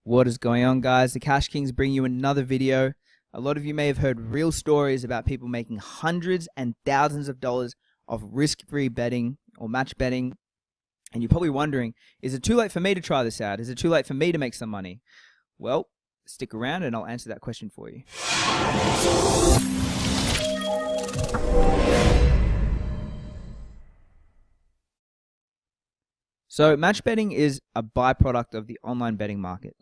What is going on, guys? The Cash Kings bring you another video. A lot of you may have heard real stories about people making hundreds and thousands of dollars off risk-free betting or match betting. And you're probably wondering, is it too late for me to try this out? Is it too late for me to make some money? Well, stick around and I'll answer that question for you. So match betting is a byproduct of the online betting market.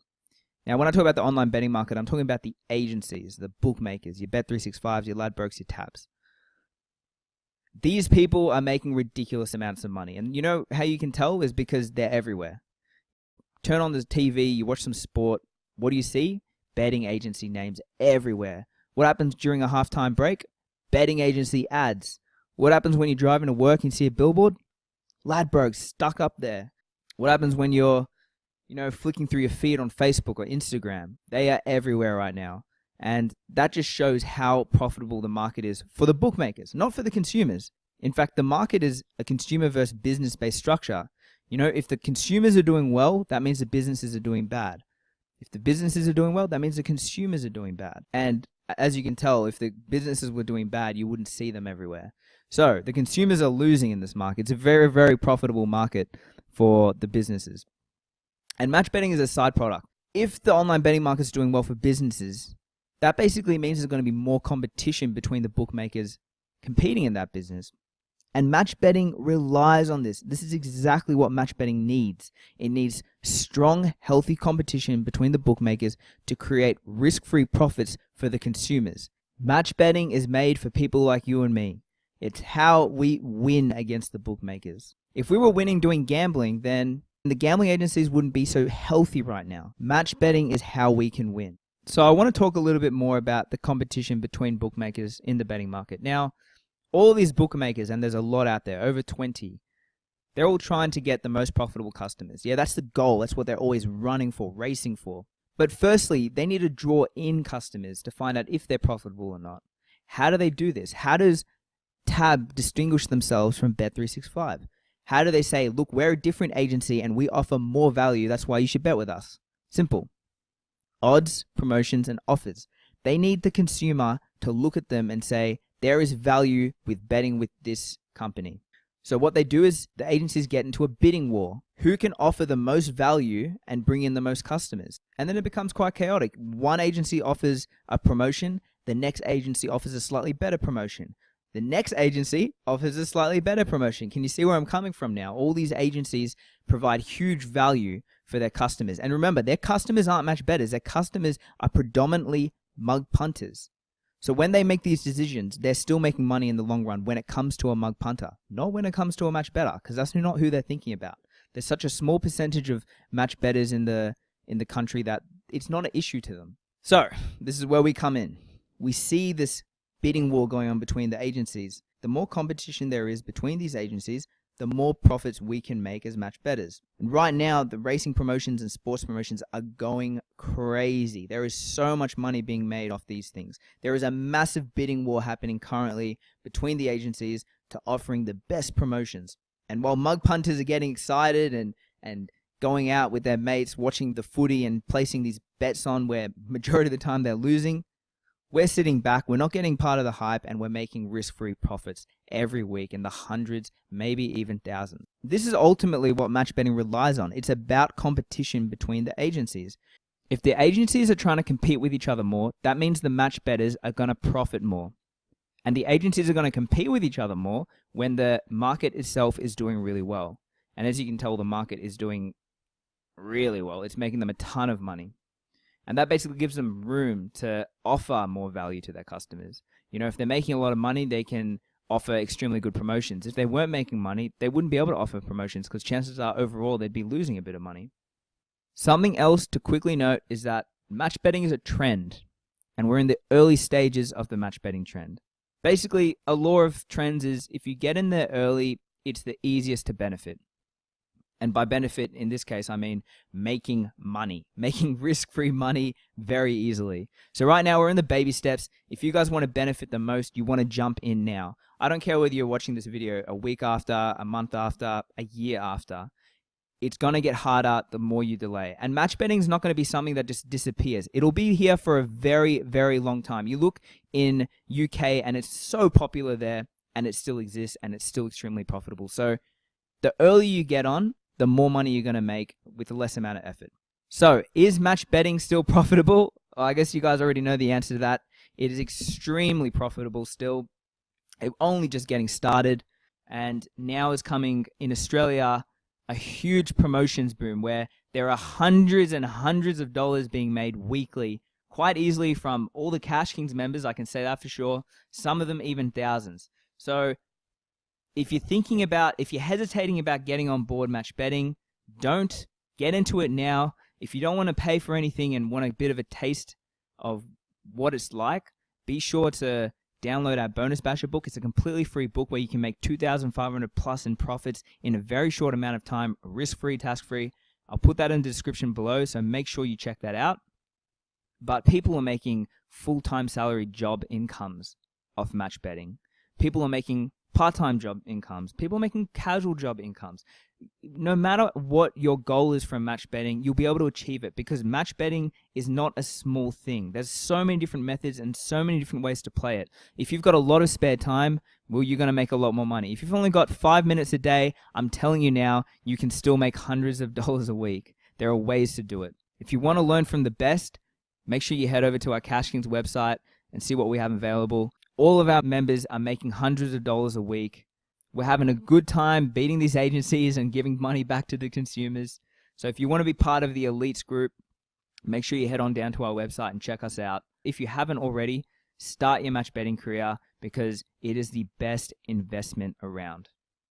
Now, when I talk about the online betting market, I'm talking about the agencies, the bookmakers, your Bet365s, your Ladbrokes, your Tabs. These people are making ridiculous amounts of money. And you know how you can tell is because they're everywhere. Turn on the TV, you watch some sport. What do you see? Betting agency names everywhere. What happens during a halftime break? Betting agency ads. What happens when you're driving to work and see a billboard? Ladbrokes stuck up there. What happens when you're flicking through your feed on Facebook or Instagram? They are everywhere right now. And that just shows how profitable the market is for the bookmakers, not for the consumers. In fact, the market is a consumer versus business-based structure. If the consumers are doing well, that means the businesses are doing bad. If the businesses are doing well, that means the consumers are doing bad. And as you can tell, if the businesses were doing bad, you wouldn't see them everywhere. So the consumers are losing in this market. It's a very, very profitable market for the businesses. And match betting is a side product. If the online betting market is doing well for businesses, that basically means there's going to be more competition between the bookmakers competing in that business. And match betting relies on this. This is exactly what match betting needs. It needs strong, healthy competition between the bookmakers to create risk-free profits for the consumers. Match betting is made for people like you and me. It's how we win against the bookmakers. If we were winning doing gambling, then the gambling agencies wouldn't be so healthy right now. Match betting is how we can win. So I want to talk a little bit more about the competition between bookmakers in the betting market. Now, all of these bookmakers, and there's a lot out there, over 20, they're all trying to get the most profitable customers. Yeah, that's the goal. That's what they're always running for, racing for. But firstly, they need to draw in customers to find out if they're profitable or not. How do they do this? How does Tab distinguish themselves from Bet365? How do they say, look, we're a different agency and we offer more value, that's why you should bet with us? Simple. Odds, promotions, and offers. They need the consumer to look at them and say, there is value with betting with this company. So what they do is the agencies get into a bidding war. Who can offer the most value and bring in the most customers? And then it becomes quite chaotic. One agency offers a promotion, the next agency offers a slightly better promotion. The next agency offers a slightly better promotion. Can you see where I'm coming from now? All these agencies provide huge value for their customers. And remember, their customers aren't match bettors. Their customers are predominantly mug punters. So when they make these decisions, they're still making money in the long run when it comes to a mug punter, not when it comes to a match bettor, because that's not who they're thinking about. There's such a small percentage of match bettors in the country that it's not an issue to them. So this is where we come in. We see this bidding war going on between the agencies. The more competition there is between these agencies, the more profits we can make as match bettors. And right now, the racing promotions and sports promotions are going crazy. There is so much money being made off these things. There is a massive bidding war happening currently between the agencies to offering the best promotions. And while mug punters are getting excited and going out with their mates, watching the footy and placing these bets on where majority of the time they're losing, we're sitting back, we're not getting part of the hype, and we're making risk-free profits every week in the hundreds, maybe even thousands. This is ultimately what match betting relies on. It's about competition between the agencies. If the agencies are trying to compete with each other more, that means the match bettors are going to profit more. And the agencies are going to compete with each other more when the market itself is doing really well. And as you can tell, the market is doing really well. It's making them a ton of money. And that basically gives them room to offer more value to their customers. If they're making a lot of money, they can offer extremely good promotions. If they weren't making money, they wouldn't be able to offer promotions because chances are overall they'd be losing a bit of money. Something else to quickly note is that match betting is a trend, and we're in the early stages of the match betting trend. Basically, a law of trends is if you get in there early, it's the easiest to benefit. And by benefit, in this case, I mean making money, making risk-free money very easily. So right now, we're in the baby steps. If you guys want to benefit the most, you want to jump in now. I don't care whether you're watching this video a week after, a month after, a year after. it's going to get harder the more you delay. And match betting is not going to be something that just disappears. It'll be here for a very, very long time. You look in UK and it's so popular there, and it still exists, and it's still extremely profitable. So the earlier you get on, the more money you're going to make with a less amount of effort. So is match betting still profitable? Well, I guess you guys already know the answer to that. It is extremely profitable still. It's only just getting started. And now is coming in Australia a huge promotions boom where there are hundreds and hundreds of dollars being made weekly, quite easily from all the Cash Kings members, I can say that for sure. Some of them even thousands. So if you're hesitating about getting on board match betting, don't get into it now. If you don't want to pay for anything and want a bit of a taste of what it's like, be sure to download our Bonus Basher book. It's a completely free book where you can make $2,500 plus in profits in a very short amount of time, risk-free, task-free. I'll put that in the description below, so make sure you check that out. But people are making full-time salary job incomes off match betting. People are making part-time job incomes. People are making casual job incomes. No matter what your goal is from match betting, you'll be able to achieve it because match betting is not a small thing. There's so many different methods and so many different ways to play it. If you've got a lot of spare time, well, you're going to make a lot more money. If you've only got 5 minutes a day, I'm telling you now, you can still make hundreds of dollars a week. There are ways to do it. If you want to learn from the best, make sure you head over to our Cash Kings website and see what we have available. All of our members are making hundreds of dollars a week. We're having a good time beating these agencies and giving money back to the consumers. So if you want to be part of the elites group, make sure you head on down to our website and check us out. If you haven't already, start your match betting career because it is the best investment around.